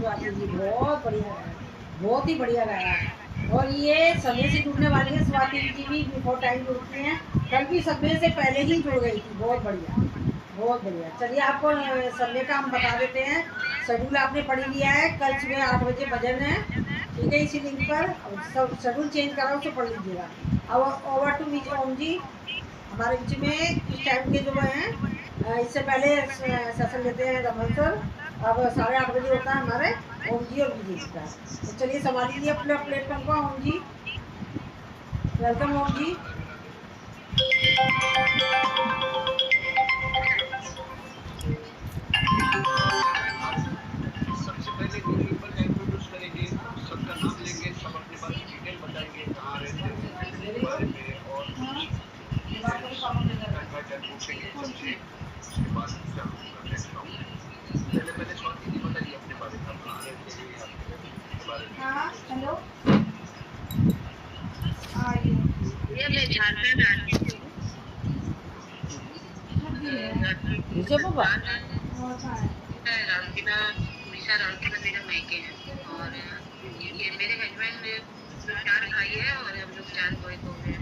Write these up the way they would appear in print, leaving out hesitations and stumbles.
स्वाति जी, बहुत बढ़िया गाया, बहुत ही बढ़िया गाया। और ये समय से जुड़ने वाली है, स्वाति जी भी बिफोर टाइम जुड़ती हैं, कल भी समय से पहले ही जुड़ गई थी। बहुत बढ़िया, बहुत बढ़िया। चलिए आपको संडे का हम बता देते हैं, शेड्यूल आपने पढ़ लिया है। कल सुबह 8 बजे भजन है, ठीक है, इसी लिंक पर। सब शेड्यूल चेंज करा उसे पढ़ लीजिएगा। अब ओवर टू विजय ओम जी, हमारे बीच में इस टाइम के जो हैं, इससे पहले सेशन लेते हैं रमन सर। अब 8:30 बजे होता है हमारे ओम जी और विजय जी का। तो चलिए संभाल लीजिए अपने प्लेटफॉर्म को ओम जी। वेलकम ओम जी। सबसे पहले न्यू मेंबर का इंट्रोड्यूस करेंगे, सबका नाम लेंगे, सब अपने बारे में डिटेल बताएंगे, कहाँ रहते हैं के बारे में, और पूछेंगे सबसे। उसके बाद पहले स्वाति जी बताइए अपने बारे में, कहाँ रहते हैं आपके बारे में। हाँ हेलो, ये मैं झारखंड आती हूँ। विजय बाबा राउरकेला, उड़ीसा राउरकेला मेरा मायके है। और ये मेरे हस्बैंड 4 भाई है और हम लोग 4 बॉय बहू हैं।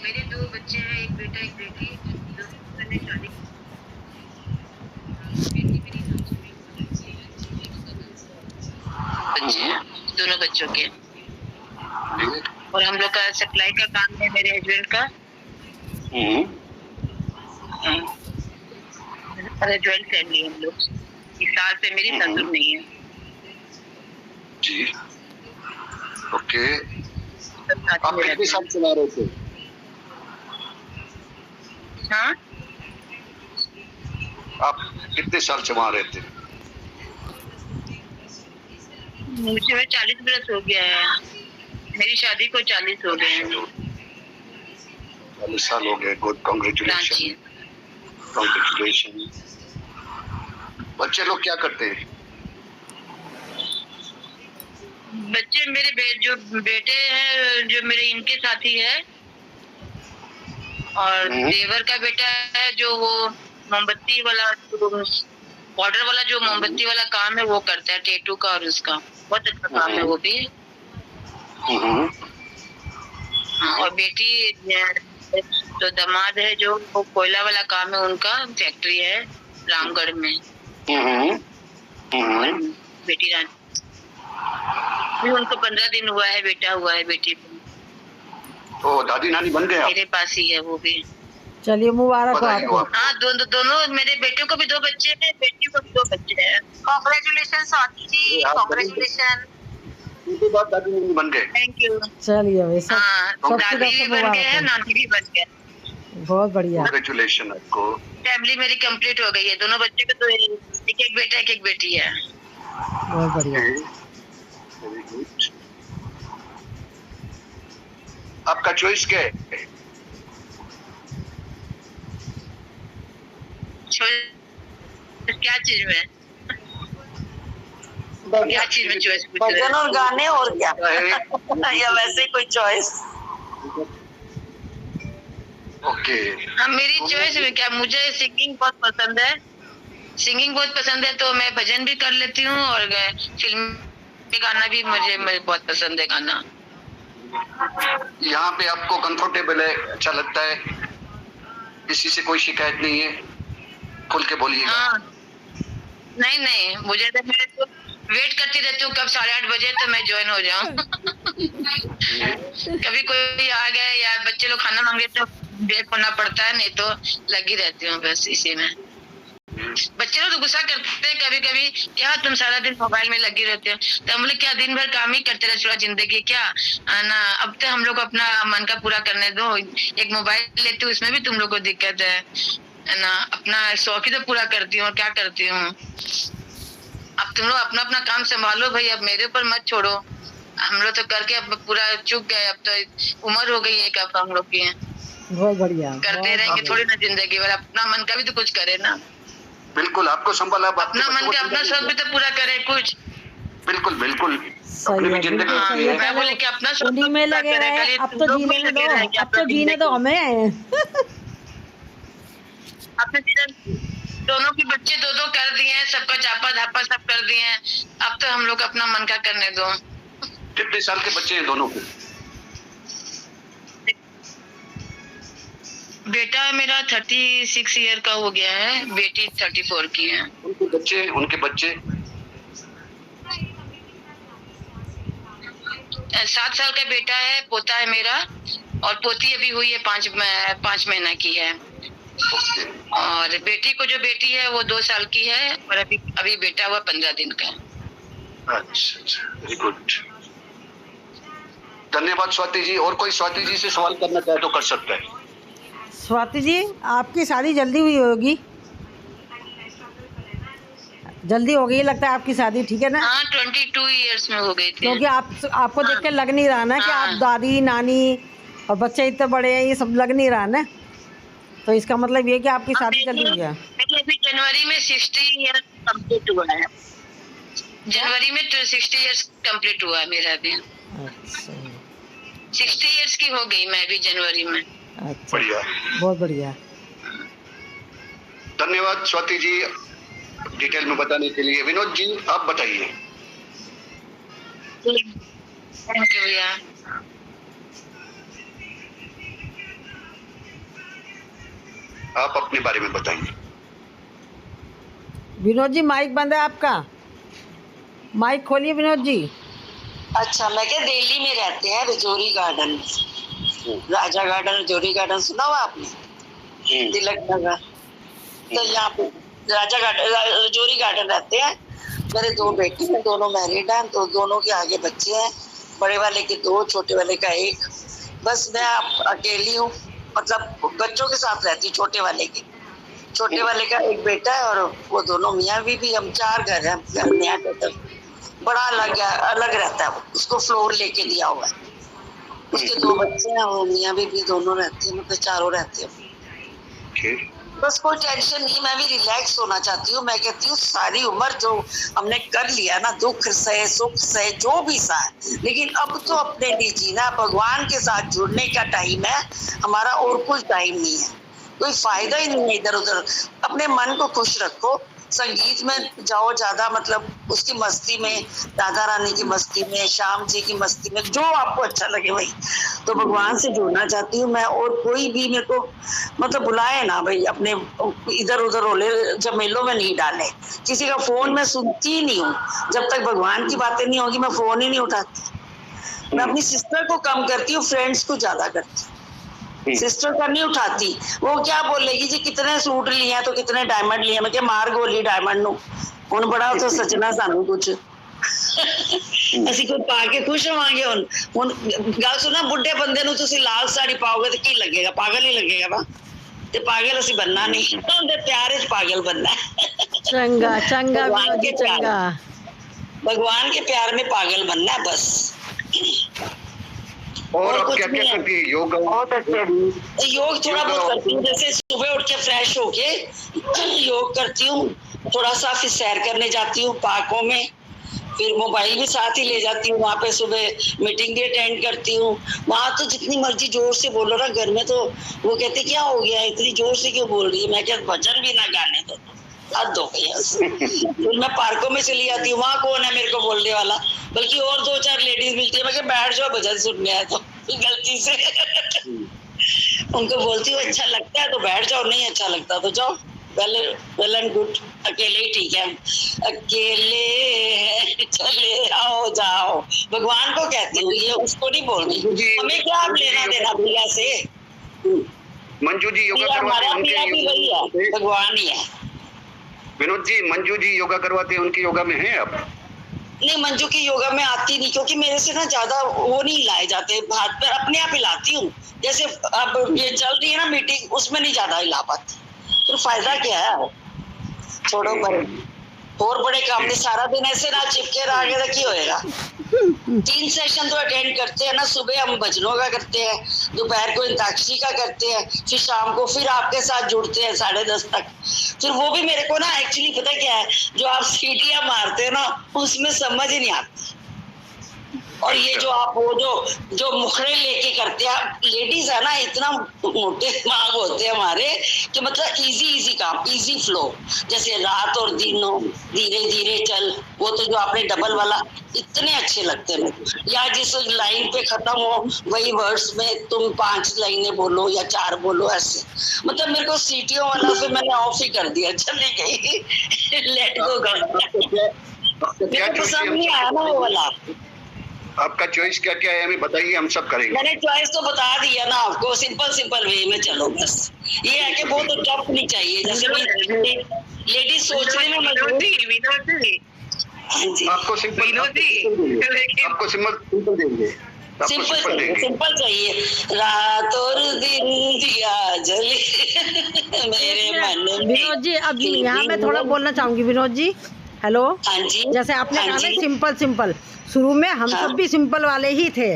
मेरे 2 बच्चे हैं, एक बेटा एक बेटी। मैंने शादी बेटी मेरी बच्चे हैं, दोनों बच्चों के। और हम लोग का सप्लाई का काम है मेरे हस्बैंड का। ज्वाइंट फैमिली हम लोग। इस साल से मेरी ससुर नहीं है जी। ओके, आप कितने साल चला रहे थे? हाँ, आप कितने साल चला रहे थे? मुझे 40 बरस हो गया है। मेरी शादी को 40 हो गए हैं। 40 साल हो गए। Good, congratulation, congratulation. बच्चे लोग क्या करते हैं? बच्चे मेरे जो बेटे हैं, जो मेरे इनके साथी है, और देवर का बेटा है जो वो मोमबत्ती वाला बॉर्डर वाला जो मोमबत्ती वाला काम है वो करता है, टैटू का, और उसका बहुत अच्छा काम है वो भी। और बेटी तो दामाद है जो वो कोयला वाला काम है, उनका फैक्ट्री है रामगढ़ में। बेटी रानी भी उनको 15 दिन हुआ है, बेटा हुआ है बेटी को। तो दादी नानी बन गया? मेरे पास ही है वो भी। चलिए मुबारक हो आपको। हाँ, दोनों मेरे बेटे को भी 2 बच्चे हैं, बेटी को भी 2 बच्चे हैं। Congratulation Swati ji, congratulation. दादी नानी बन गए। Thank you. चलिए भाई, दादी भी बन गए हैं, नानी भी बन गए। बहुत बढ़िया, कांग्रेचुलेशन आपको। फैमिली मेरी कंप्लीट हो गई है। दोनों बच्चे को तो एक बेटा एक बेटी है। बहुत बढ़िया। Very good. आपका चॉइस क्या है? क्या चीज में? क्या चीज में चॉइस? भजन और गाने, और क्या? या वैसे कोई चॉइस? ओके। हाँ, मेरी चॉइस में क्या, मुझे सिंगिंग बहुत पसंद है। सिंगिंग बहुत पसंद है तो मैं भजन भी कर लेती हूँ, और फिल्म में गाना भी मुझे बहुत पसंद है गाना। यहाँ पे आपको कंफर्टेबल है, अच्छा लगता है, किसी से कोई शिकायत नहीं है? खुल के बोलिएगा। हाँ, नहीं, मुझे तो मैं तो वेट करती रहती हूँ कब 8:30 बजे तो मैं ज्वाइन हो जाऊँ। कभी कोई आ गया या बच्चे लोग खाना मांगे तो ब्रेक होना पड़ता है, नहीं तो लगी रहती हूँ बस इसी में। बच्चे लोग तो गुस्सा करते हैं कभी कभी, क्या तुम सारा दिन मोबाइल में लगी रहते हो। तो हम लोग क्या दिन भर काम ही करते रहे, थोड़ा जिंदगी क्या ना। अब तो हम लोग अपना मन का पूरा करने दो। एक मोबाइल लेते हो उसमें भी तुम लोग को दिक्कत है ना। अपना शौक ही तो पूरा करती हूँ, क्या करती हूँ। अब तुम लोग अपना अपना काम संभालो भाई, अब मेरे ऊपर मत छोड़ो। हम लोग तो करके अब पूरा चुक गए, अब तो उम्र हो गई है कब हम लोग की। बहुत बढ़िया, करते रहेंगे थोड़ी ना जिंदगी भर, अपना मन का भी तो कुछ करे ना। बिल्कुल, आपको संभाला, अपना मन का अपना शौक भी तो पूरा करे कुछ। बिल्कुल बिल्कुल, अपनी भी जिंदगी होती है। मैं बोले कि अपना शौक उन्हीं में लगे रहे, अब तो जीने दो, अब तो जीने दो हमें। अपने दोनों के बच्चे दो दो कर दिए हैं, सबका चापा धापा सब कर दिए हैं। अब तो हम लोग अपना मन का करने दो। कितने साल के बच्चे हैं दोनों के? बेटा मेरा 36 ईयर का हो गया है, बेटी 34 की है। उनके बच्चे 7 साल का बेटा है, पोता है मेरा, और पोती अभी हुई है 5 महीना की है। और बेटी को जो बेटी है वो 2 साल की है, और अभी बेटा हुआ 15 दिन का है। अच्छा, वेरी गुड। धन्यवाद स्वाति जी। और कोई स्वाति जी से सवाल करना चाहे तो कर सकता है। स्वाति जी, आपकी शादी जल्दी हुई होगी? जल्दी हो गई लगता है आपकी शादी, ठीक है ना? हाँ, 22 इयर्स में हो गई थी। क्योंकि आपको देख के लग नहीं रहा ना कि आप दादी नानी और बच्चे इतने बड़े हैं, ये सब लग नहीं रहा ना। तो इसका मतलब ये कि आपकी शादी जल्दी हुई है। अभी जनवरी में 60 इयर्स कंप्लीट हुआ है। जनवरी में 60 इयर्स कंप्लीट हुआ है मेरा भी। अच्छा, 60 इयर्स की हो गई मैं भी जनवरी में। अच्छा, बढ़िया, बहुत बढ़िया। धन्यवाद स्वाति जी डिटेल में बताने के लिए। विनोद जी आप बताइए। थैंक यू भैया। आप अपने बारे में बताइए। विनोद जी माइक बंद है आपका, माइक खोलिए विनोद जी। अच्छा, मैं क्या दिल्ली में रहते हैं, रजौरी गार्डन में, राजा गार्डन, रजौरी गार्डन सुना हुआ आपने? तिलक नगर। तो यहाँ पे राजा गार्डन, रजौरी गार्डन रहते हैं। मेरे 2 बेटे हैं, दोनों मैरिड हैं, तो दोनों के आगे बच्चे हैं। बड़े वाले के 2, छोटे वाले का 1। बस मैं अकेली हूँ, मतलब बच्चों के साथ रहती हूँ। छोटे वाले का 1 बेटा है, और वो दोनों मियाँ बीवी। हम 4 घर हैं, नया टोटल। बड़ा अलग रहता है वो, उसको फ्लोर लेके दिया हुआ है। उसके 2 बच्चे हैं, वो मियाँ बीवी दोनों रहते हैं, मतलब चारों रहते हैं। बस कोई टेंशन नहीं, मैं भी रिलैक्स होना चाहती हूँ। मैं कहती हूँ सारी उम्र जो हमने कर लिया ना, दुख सहे सुख सहे जो भी सहे, लेकिन अब तो अपने लिए जीना, भगवान के साथ जुड़ने का टाइम है हमारा, और कुछ टाइम नहीं है। कोई फायदा ही नहीं है इधर उधर। अपने मन को खुश रखो, संगीत में जाओ ज्यादा, मतलब उसकी मस्ती में, राधा रानी की मस्ती में, श्याम जी की मस्ती में, जो आपको अच्छा लगे भाई। तो भगवान से जुड़ना चाहती हूँ मैं, और कोई भी मेरे को मतलब बुलाए ना भाई, अपने इधर उधर रोले झमेलों में नहीं डाले। किसी का फोन मैं सुनती ही नहीं हूँ, जब तक भगवान की बातें नहीं होगी मैं फोन ही नहीं उठाती। मैं अपनी सिस्टर को कम करती हूँ, फ्रेंड्स को ज्यादा करती हूँ। सिस्टर का नहीं उठाती, वो क्या बोलेगी जी कितने सूट लिए हैं तो कितने डायमंड लिए। मैं क्या मार गोली डायमंड नू, हुण बड़ा तो सचना सानू कुछ ਅਸੀਂ ਕੋਈ ਪਾ ਕੇ ਖੁਸ਼ ਹੋਵਾਂਗੇ। ਹੁਣ ਗੱਲ ਸੁਣਾ, ਬੁੱਢੇ ਬੰਦੇ ਨੂੰ ਤੁਸੀਂ ਲਾਲ ਸਾੜੀ ਪਾਓਗੇ ਤਾਂ ਕੀ ਲੱਗੇਗਾ? ਪਾਗਲ ਹੀ ਲੱਗੇਗਾ ਵਾ। ਤੇ ਪਾਗਲ ਅਸੀਂ ਬੰਨਾ ਨਹੀਂ, ਉਹਦੇ ਪਿਆਰ ਵਿੱਚ ਪਾਗਲ ਬੰਨਾ। चंगा चंगा विनोद जी, चंगा। भगवान के प्यार में पागल बनना है बस। और आप क्या क्या करती है? योग थोड़ा बहुत करती हूँ, जैसे सुबह उठ के फ्रेश होके योग करती हूँ, थोड़ा सा फिर सैर करने जाती हूँ पार्कों में, फिर मोबाइल भी साथ ही ले जाती हूँ। वहाँ पे सुबह मीटिंग भी अटेंड करती हूँ। वहाँ तो जितनी मर्जी जोर से बोलो ना, घर में तो वो कहते क्या हो गया इतनी जोर से क्यों बोल रही है? मैं क्या भजन भी ना गाने दो, हद हो गई। फिर मैं पार्कों में चली जाती हूँ, वहाँ कौन है मेरे को बोलने वाला, बल्कि और 2-4 लेडीज मिलती है, मैं क्या बैठ जाओ भजन सुनने आए तो गलती से उनको बोलती हूँ अच्छा लगता है तो बैठ जाओ, नहीं अच्छा लगता तो जाओ, वेल एंड गुड। अकेले ही ठीक है, अकेले चले आओ जाओ, भगवान को कहती हूँ, ये उसको नहीं बोल रही। हमें क्या आप लेना देना प्रिया से? मंजू जी योगा हमारा प्रिया भी वही है, भगवान ही है। विनोद जी, मंजू जी योगा करवाते हैं, उनकी योगा में हैं आप? नहीं, मंजू की योगा में आती नहीं, क्योंकि मेरे से ना ज्यादा वो नहीं लाए जाते हाथ पैर, अपने आप हिलाती हूँ। जैसे अब ये चल रही है ना मीटिंग, उसमें नहीं ज्यादा हिला पाती, फिर फायदा क्या है? छोड़ो पर और बड़े काम नहीं, सारा दिन ऐसे ना चिपके रहोगे तो क्या होएगा? 3 सेशन तो अटेंड करते हैं ना, सुबह हम भजनों का करते हैं, दोपहर को अंताक्षरी का करते हैं, फिर शाम को फिर आपके साथ जुड़ते हैं 10:30 तक। फिर वो भी मेरे को ना एक्चुअली पता क्या है, जो आप सीटियां मारते हैं ना उसमें समझ ही नहीं आती। और ये जो आप वो जो मुखड़े लेके करते हैं, लेडीज है ना, इतना मोटे दिमाग होते हैं हमारे कि मतलब इजी काम, इजी फ्लो, जैसे रात और दिन हो, धीरे धीरे चल, वो तो जो आपने डबल वाला, इतने अच्छे लगते हैं मुझे। या जिस लाइन पे खत्म हो वही वर्ड्स में तुम 5 लाइनें बोलो या 4 बोलो, ऐसे मतलब मेरे को सीटियों वाला फिर मैंने ऑफ ही कर दिया, चली गई लेट गो कर दिया, मेरे को पसंद नहीं आया ना वो वाला। आपका चॉइस क्या क्या है हमें बताइए, हम सब करेंगे। मैंने चॉइस तो बता दिया ना आपको, सिंपल वे में चलो बस। ये है कि बहुत तो टफ नहीं चाहिए, जैसे लेडीज सोचने में मजबूर। हाँ जी, आपको सिंपल आपको सिंपल देंगे, सिंपल चाहिए। रात और दिन दिया जले मेरे मन में। विनोद जी, अब यहाँ मैं थोड़ा बोलना चाहूंगी विनोद जी। हेलो, हाँ जी, जैसे आपने हाँ कहा ना जी। सिंपल, शुरू में हम हाँ। सब भी सिंपल वाले ही थे,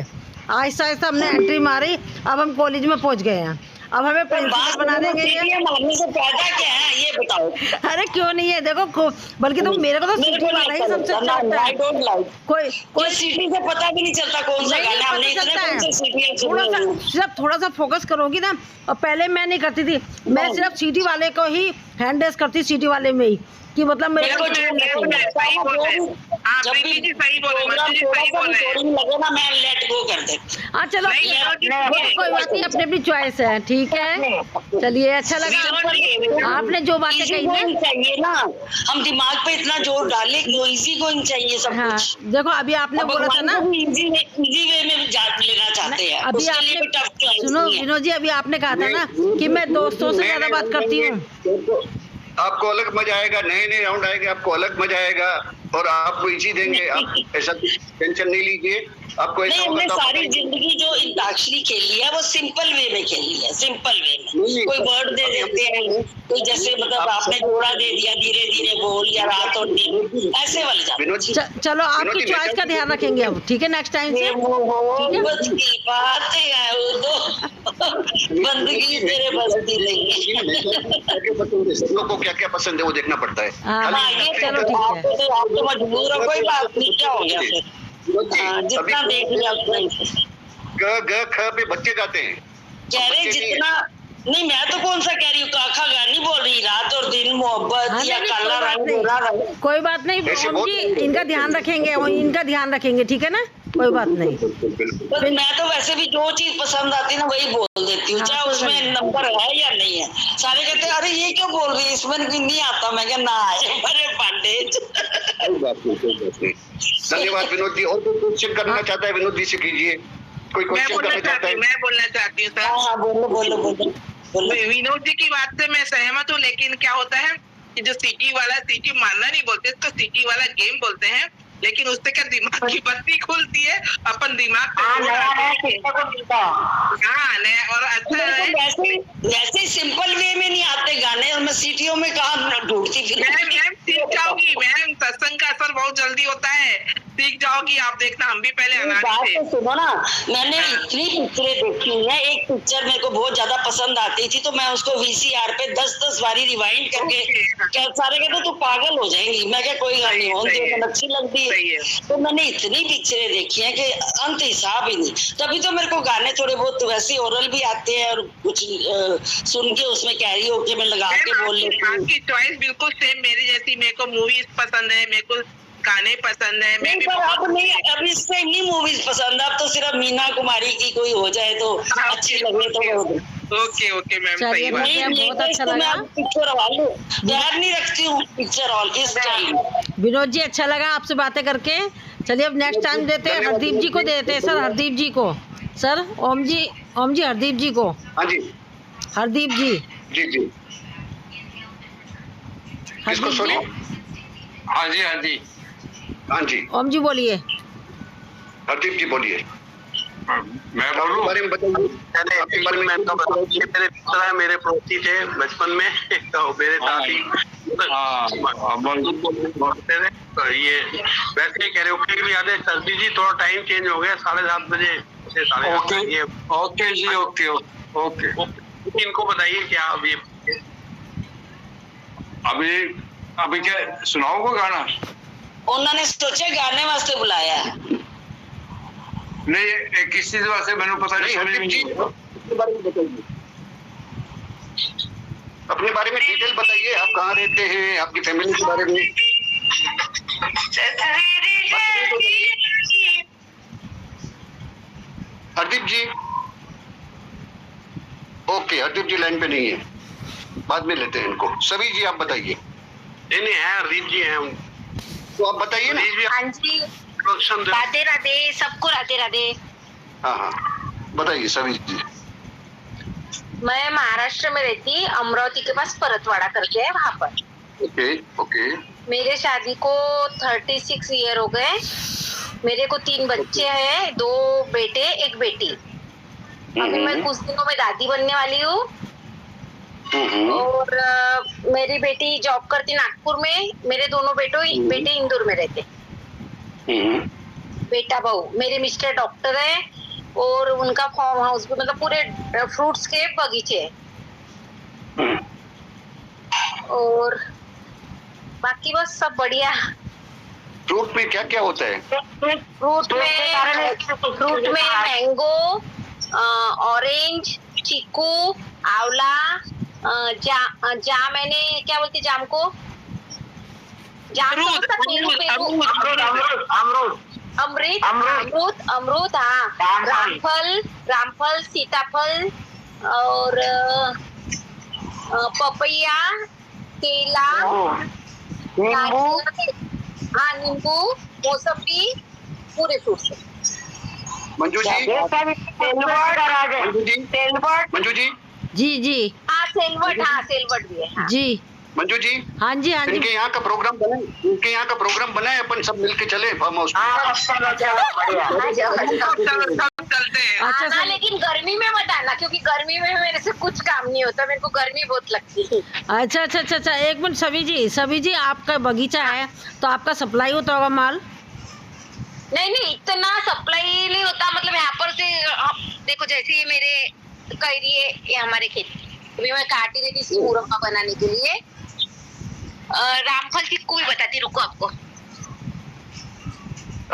आहिस्ता आहिस्ता हमने एंट्री मारी, अब हम कॉलेज में पहुंच गए हैं, अब हमें प्रिंसिपल बना देंगे ये। मारने से फायदा क्या है ये बताओ। अरे क्यों नहीं है, देखो बल्कि तो मेरे को तो सिटी वाला ही सबसे अच्छा लगता है। कोई सिटी से पता भी नहीं चलता कौन सा गाना, हमने इतने कौन से सीटी थोड़ा सा सिर्फ थोड़ा सा फोकस करोगी ना। और पहले मैं नहीं करती थी, मैं सिर्फ सिटी वाले को ही हैंड रेस करती, सिटी वाले में ही, कि मतलब मेरे को जब भी लगे ना मैं लेट गो कर दे। हाँ चलो, कोई बात नहीं, अपनी अपनी चॉइस है, ठीक है। चलिए, अच्छा लगा आपने जो बातें कही ना। चाहिए ना, हम दिमाग पे इतना जोर डाले, इजी गोइंग चाहिए सब हाँ, कुछ। देखो अभी आपने बोला था ना, इजी वे में लेना चाहते हैं, अभी आपने सुनो विनोद जी, अभी आपने कहा था ना कि मैं दोस्तों से ज्यादा बात करती हूँ। आपको अलग मजा आएगा, नए राउंड आएंगे, आपको अलग मजा आएगा और आपको इजी देंगे, आप ऐसा टेंशन नहीं लीजिए। आपको ऐसा हमने सारी जिंदगी जो इंताक्षरी खेली है वो सिंपल वे में खेली है, सिंपल वे में। कोई वर्ड दे देते हैं, कोई जैसे मतलब आपने जोड़ा दे दिया, धीरे धीरे बोल, या रात और दिन, ऐसे वाले जाते। चलो आपकी चॉइस का ध्यान रखेंगे अब, ठीक है, नेक्स्ट टाइम से। मोहब्बत की बातें है वो तो बंदगी तेरे बसती नहीं। सब लोग को क्या क्या पसंद है वो देखना पड़ता है। हाँ, ये चलो ठीक है। आप तो मजबूर हो, कोई बात नहीं, क्या हो गया फिर। जितना देख लिया उतना ग ख पे बच्चे गाते हैं, कह रहे जितना नहीं, मैं तो कौन सा कह रही हूँ, काका गानी बोल रही, रात और दिन, मोहब्बत या काला रंग, गोरा रंग। कोई बात नहीं ओम जी, इनका ध्यान रखेंगे, ठीक है ना, कोई बात नहीं। तो मैं तो वैसे भी जो चीज पसंद आती है ना वही बोल देती हूँ, चाहे उसमें नंबर है या नहीं है। सारे कहते हैं अरे ये क्यों बोल रही है, इसमें नहीं आता। मैं क्या ना आए, अरे पांडे। धन्यवाद विनोद जी। और कोई क्वेश्चन करना चाहता है विनोद जी से कीजिए, कोई क्वेश्चन करना चाहता है। मैं बोलना चाहती हूँ सर। हाँ, बोलो। विनोद जी की बात से मैं सहमत हूँ, लेकिन क्या होता है कि जो सिटी मारना नहीं बोलते, इसको सिटी वाला गेम बोलते हैं, लेकिन उससे क्या दिमाग की बत्ती खुलती है, अपन दिमाग और अच्छा है। वैसे सिंपल वे में नहीं आते गाने, और मैं सीटियों में कहाँ ढूंढती फिर। मैम सीख जाओगी मैम, सत्संग का असर बहुत जल्दी होता है, सीख जाओगी आप, देखना हम भी पहले अनाड़ी थे। सुनो ना, मैंने इतनी पिक्चरें देखी हुई है, एक पिक्चर मेरे को बहुत ज्यादा पसंद आती थी तो मैं उसको VCR पे 10-10 बारी रिवाइंड करके, सारे कहते तू पागल हो जाएंगी। मैं क्या कोई गानी हो अच्छी लगती है, तो मैंने इतनी पिक्चरें देखी है कि अंत हिसाब ही नहीं। तभी तो मेरे को गाने थोड़े बहुत वैसे ओरल भी आते हैं, और कुछ सुन के उसमें कैरी होके मैं लगा के बोल लेती हूँ। आपकी चॉइस बिल्कुल सेम मेरी जैसी, मेरे को मूवीज पसंद है, मेरे को गाने पसंद है। नहीं, पर अब नहीं, अब इससे नहीं मूवीज पसंद, अब तो सिर्फ मीना कुमारी की कोई हो जाए तो अच्छी लगे तो। ओके मैम, सही बात है। बहुत अच्छा लगा। पिक्चर हॉल ध्यान नहीं रखती हूँ, पिक्चर हॉल इस टाइम। विनोद जी, अच्छा लगा आपसे बातें करके। चलिए अब नेक्स्ट टाइम देते हैं, हरदीप जी को देते हैं सर, हरदीप जी को। सर ओम जी हरदीप जी को। हाँ जी, हरदीप जी। जी किसको हरदीप सुनो? जी। हाँ जी ओम जी बोलिए। हरदीप जी बोलिए। मैं बोलूं? बारे में बताइए। आपके बारे में मैं तो बताऊं कि मेरे मित्र हैं, मेरे पड़ोसी थे बचपन में, तो मेरे साथी बोलते थे। तो ये वैसे कैरेओके की भी याद है। सर्दी जी थोड़ा टाइम चेंज हो गया, 7:30 बजे से 7:30। ओके जी, ओके। इनको बताइए क्या अभी क्या सुनाओगे गाना? उन्होंने सोचा गाने वास्ते बुलाया है। नहीं ये किस चीज वास्ते मैंने पता नहीं समझ हरदीप जी नहीं। अपने बारे में बताइए, अपने बारे में डिटेल बताइए, आप कहाँ रहते हैं, आपकी फैमिली के बारे में। हरदीप जी, ओके, हरदीप जी लाइन पे नहीं है, बाद में लेते हैं इनको। सभी जी आप बताइए। नहीं है, हरदीप जी हैं। तो आप बताइए ना। हरदीप जी हाँ जी, प्रोडक्शन राधे राधे, सबको राधे राधे। हाँ हाँ बताइए सभी जी। मैं महाराष्ट्र में रहती, अमरावती के पास परतवाड़ा करके है, वहाँ पर। ओके ओके मेरे शादी को 36 ईयर हो गए। मेरे को 3 बच्चे हैं, 2 बेटे 1 बेटी। अभी मैं कुछ दिनों में दादी बनने वाली हूँ। और मेरी बेटी जॉब करती नागपुर में। मेरे दोनों बेटे इंदौर में रहते। बेटा बहू। मेरे मिस्टर डॉक्टर है और उनका फार्म हाउस भी, मतलब पूरे फ्रूट्स के बगीचे है। और बाकी बस सब बढ़िया। फ्रूट में क्या क्या होता है? फ्रूट में मैंगो, ऑरेंज, चीकू, आंवला, जाम मैंने क्या बोलते जाम को, जाम अमरूद, हाँ, रामफल, सीताफल और पपैया, केला, हाँ, नींबू, मौसम्बी, पूरे फ्रूट्स। मंजू जी, मंजू जी, जी जी हाँ, सेलवट भी है। हाँ। जी मंजू जी, हाँ जी हाँ जी। इनके यहाँ का प्रोग्राम बनाए, अपन सब मिलके चले फार्म हाउस। चलते हैं। अच्छा आना, लेकिन गर्मी में मत आना, क्योंकि गर्मी में मेरे से कुछ काम नहीं होता, मेरे को गर्मी बहुत लगती है। अच्छा अच्छा अच्छा अच्छा, एक मिनट सभी जी आपका बगीचा है तो आपका सप्लाई होता होगा माल? नहीं, इतना सप्लाई नहीं होता। मतलब यहाँ पर से देखो, जैसे ये मेरे कैरी है, ये हमारे खेत, अभी मैं काट ही रही थी इसकी मुरब्बा बनाने के लिए। रामफल चिक्कू भी बताती, रुको आपको।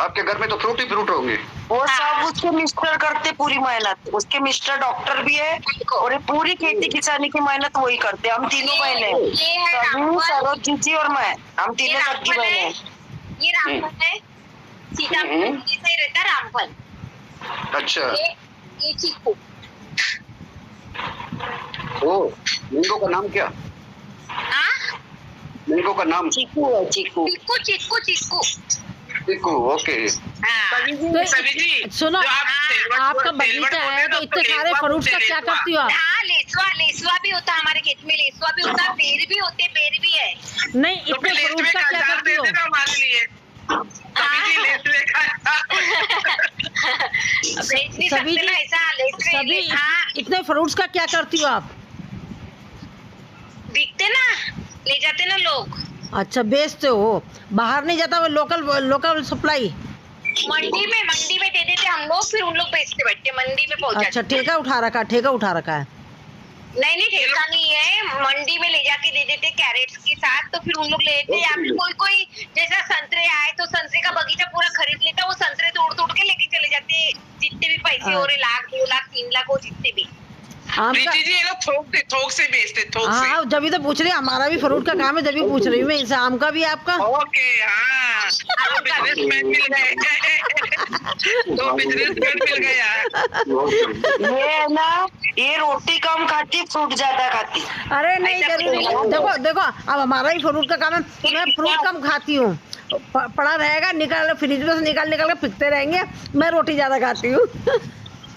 आपके घर में तो फ्रूट ही फ्रूट होंगे। वो सब उसके मिस्टर करते पूरी मेहनत। उसके मिस्टर डॉक्टर भी है और ये पूरी खेती किसानी की मेहनत वही करते। हम तीनों बहने, ये है रामफल, सरोज जीजी और मैं, हम ये तीनों सच्ची रामफल बहने है, हैं। ये रामफल है, सीताफल से रहता है रामफल। अच्छा, ये चीकू। ओ मैंगो का नाम क्या? हाँ, मैंगो का नाम? चीकू है, चीकू। चिक्कू। चीकू, ओके। हाँ, सभी जी सुनो, जो आप आपका बगीचा है तो इतने सारे फ्रूट्स का क्या करती हो आप? हाँ, लेसुआ भी होता है हमारे खेत में, लेसुआ भी होता है, बेर भी होते, बेर भी है। नहीं, इतने फ्रूट्स का क्या करती हो? हमारे लिए सभी जी लेसवे बेच नहीं सभी सकते ना ऐसा, सभी हाँ, इतने फ्रूट्स का क्या करती हो आप? बिकते ना, ले जाते ना लोग। अच्छा, बेचते हो, बाहर नहीं जाता वो? Local supply? मंडी में दे देते हम लोग, फिर उन लोग बेचते बैठते, मंडी में पहुंचाते। अच्छा, ठेका उठा रखा है। नहीं, ठेका नहीं है, मंडी में ले जाके दे देते कैरेट्स के साथ, तो फिर उन लोग ले लेते। या फिर कोई जैसा संतरे आए तो संतरे का बगीचा पूरा खरीद लेता, वो संतरे तोड़ के लेके चले जाते। जितने भी पैसे हो रहे, 1 लाख 2 लाख 3 लाख, वो जितने भी। आम का? प्रीति जी ये लोग थोक से बेचते, थोक से। हाँ, जब भी तो पूछ रही, हमारा भी फ्रूट का काम है, जब भी पूछ रही हूँ मैं। इसे आम का भी है आपका? ओके, हाँ, बिजनेसमैन मिल गए, 2 बिजनेसमैन मिल गए यार। ये है ना, ये रोटी कम खाती, फ्रूट ज्यादा खाती। अरे नहीं, जरूरी देखो अब हमारा भी फ्रूट का काम है। मैं फ्रूट कम खाती हूँ, पड़ा रहेगा, निकाल फ्रिज में से निकाल के फेंकते रहेंगे। मैं रोटी ज्यादा खाती हूँ।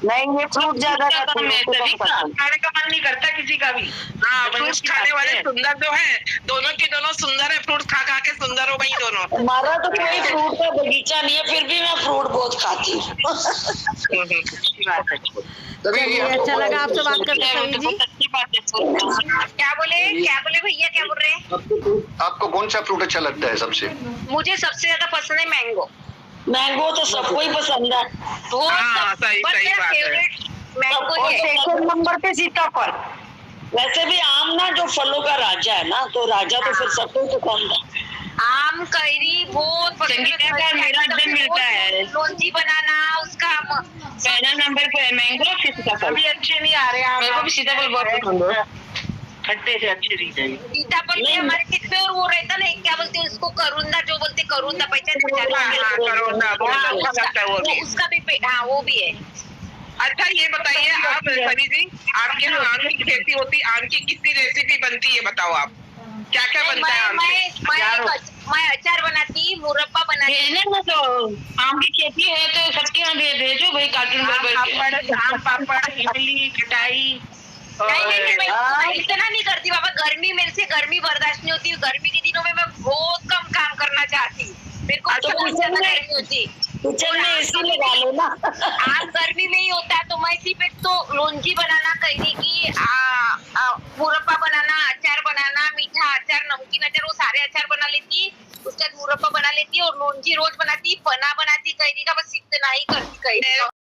नहीं, ये फ्रूट ज्यादा खाती है। खाने का मन नहीं करता किसी का भी। हाँ, फ्रूट्स खाने वाले सुंदर जो है, दोनों के दोनों सुंदर है, फ्रूट खा के सुंदर हो गई दोनों। हमारा तो कोई फ्रूट का बगीचा नहीं है, फिर भी मैं फ्रूट बहुत खाती हूँ। चलिए, अच्छा लगा आपसे बात करके सभी जी। क्या बोले भैया, क्या बोल रहे हैं? आपको कौन सा फ्रूट अच्छा लगता है सबसे? मुझे सबसे ज्यादा पसंद है मैंगो। मैंगो तो सबको ही पसंद है। वो हाँ, सही बात है। फेवरेट मैंगो और ही है। सेकंड नंबर पे सीताफल। वैसे भी आम ना जो फलों का राजा है ना, तो राजा तो फिर सबको पसंद है। आम कैरी बहुत संगीता का मेरा एकदम मिलता है। लोंजी बनाना उसका पहला नंबर पे है मैंगो, फिर सीताफल। अभी अच्छे नहीं आ रहे हैं। मेरे को भी सीताफल बहुत पसंद है, खट्टे से अच्छी चीज है। सीताफल भी हमारे खेत में, और वो रहता ना क्या बोलते हैं उसको, करुंदा, जो बोलते करुंदा, उसका भी हाँ वो भी है। अच्छा ये बताइए आप सनी जी, आपके यहाँ आम की खेती होती, आम की कितनी रेसिपी बनती है बताओ आप, क्या क्या बनता है आम से? मैं अचार बनाती, मुरब्बा बनाती। भेजने में तो आम की खेती है तो सबके यहाँ भेजो भाई, कार्टून भर आम पापड़, इमली, खटाई। नहीं, मैं इतना नहीं करती बाबा, गर्मी मेरे से गर्मी बर्दाश्त नहीं होती, गर्मी के दिनों में मैं बहुत कम काम करना चाहती, मेरे को बहुत ज्यादा गर्मी होती। किचन में एसी लगा लो ना। आम गर्मी में ही होता है, तो मैं सिर्फ एक तो लोंजी बनाना, कैरी की मुरब्बा बनाना, अचार बनाना, मीठा अचार, नमकीन अचार, वो सारे अचार बना लेती, उसके बाद मुरब्बा बना लेती और लोंजी रोज बनाती, पना बनाती कैरी का, बस इतना ही करती कैरी।